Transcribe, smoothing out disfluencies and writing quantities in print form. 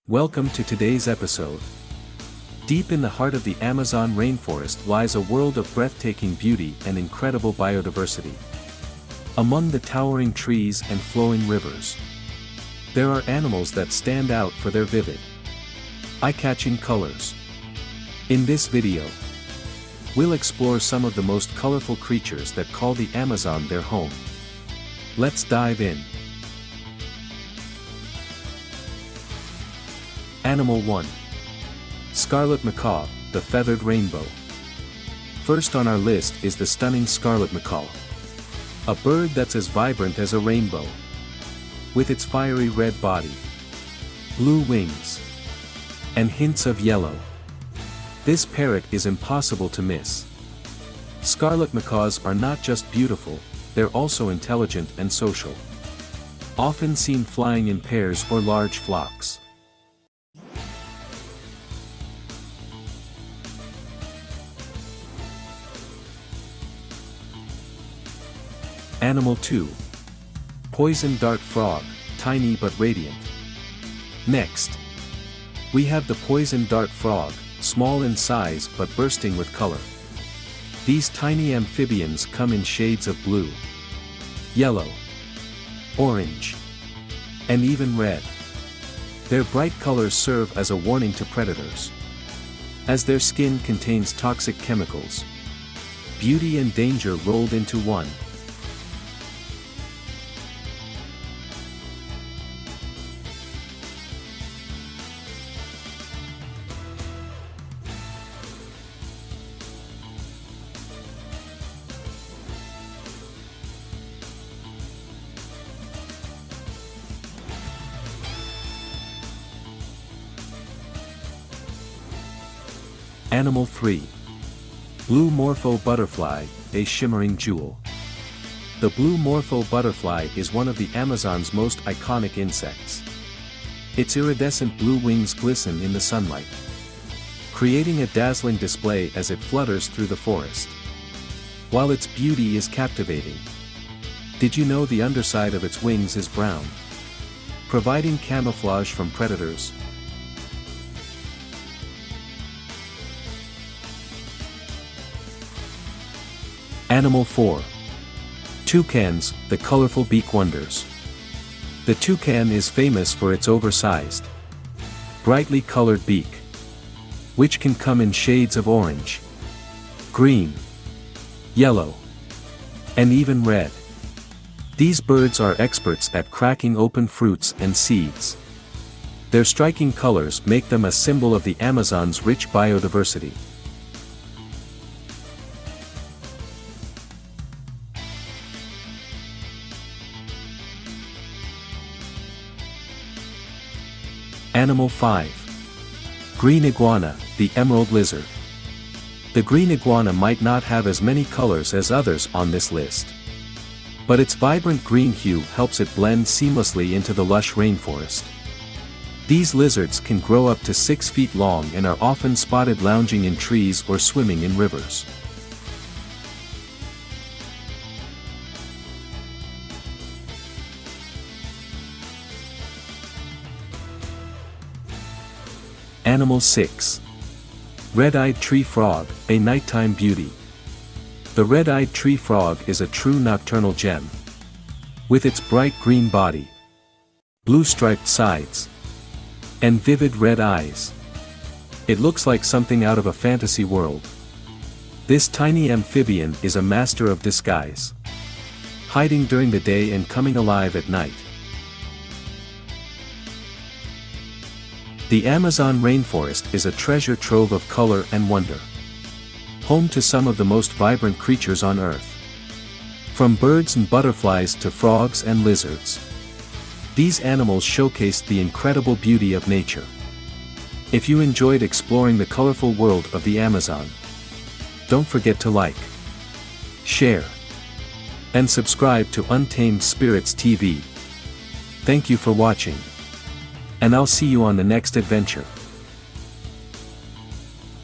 Welcome to today's episode. Deep in the heart of the Amazon rainforest lies a world of breathtaking beauty and incredible biodiversity. Among the towering trees and flowing rivers, there are animals that stand out for their vivid, eye-catching colors. In this video, we'll explore some of the most colorful creatures that call the Amazon their home. Let's dive in. Animal 1. Scarlet macaw, the feathered rainbow. First on our list is the stunning scarlet macaw. A bird that's as vibrant as a rainbow. With its fiery red body, blue wings, and hints of yellow, this parrot is impossible to miss. Scarlet macaws are not just beautiful, they're also intelligent and social. Often seen flying in pairs or large flocks. Animal 2. Poison dart frog, tiny but radiant. Next, we have the poison dart frog, small in size but bursting with color. These tiny amphibians come in shades of blue, yellow, orange, and even red. Their bright colors serve as a warning to predators, as their skin contains toxic chemicals. Beauty and danger rolled into one. Animal 3. Blue morpho butterfly, a shimmering jewel. The blue morpho butterfly is one of the Amazon's most iconic insects. Its iridescent blue wings glisten in the sunlight, creating a dazzling display as it flutters through the forest. While its beauty is captivating, did you know the underside of its wings is brown, providing camouflage from predators? Animal 4. Toucans, the colorful beak wonders. The toucan is famous for its oversized, brightly colored beak, which can come in shades of orange, green, yellow, and even red. These birds are experts at cracking open fruits and seeds. Their striking colors make them a symbol of the Amazon's rich biodiversity. Animal 5. Green iguana, the emerald lizard. The green iguana might not have as many colors as others on this list, but its vibrant green hue helps it blend seamlessly into the lush rainforest. These lizards can grow up to 6 feet long and are often spotted lounging in trees or swimming in rivers. Animal 6. Red-eyed tree frog, a nighttime beauty. The red-eyed tree frog is a true nocturnal gem. With its bright green body, blue striped sides, and vivid red eyes, it looks like something out of a fantasy world. This tiny amphibian is a master of disguise, hiding during the day and coming alive at night. The Amazon rainforest is a treasure trove of color and wonder, home to some of the most vibrant creatures on Earth. From birds and butterflies to frogs and lizards, these animals showcase the incredible beauty of nature. If you enjoyed exploring the colorful world of the Amazon, don't forget to like, share, and subscribe to Untamed Spirits TV. Thank you for watching, and I'll see you on the next adventure.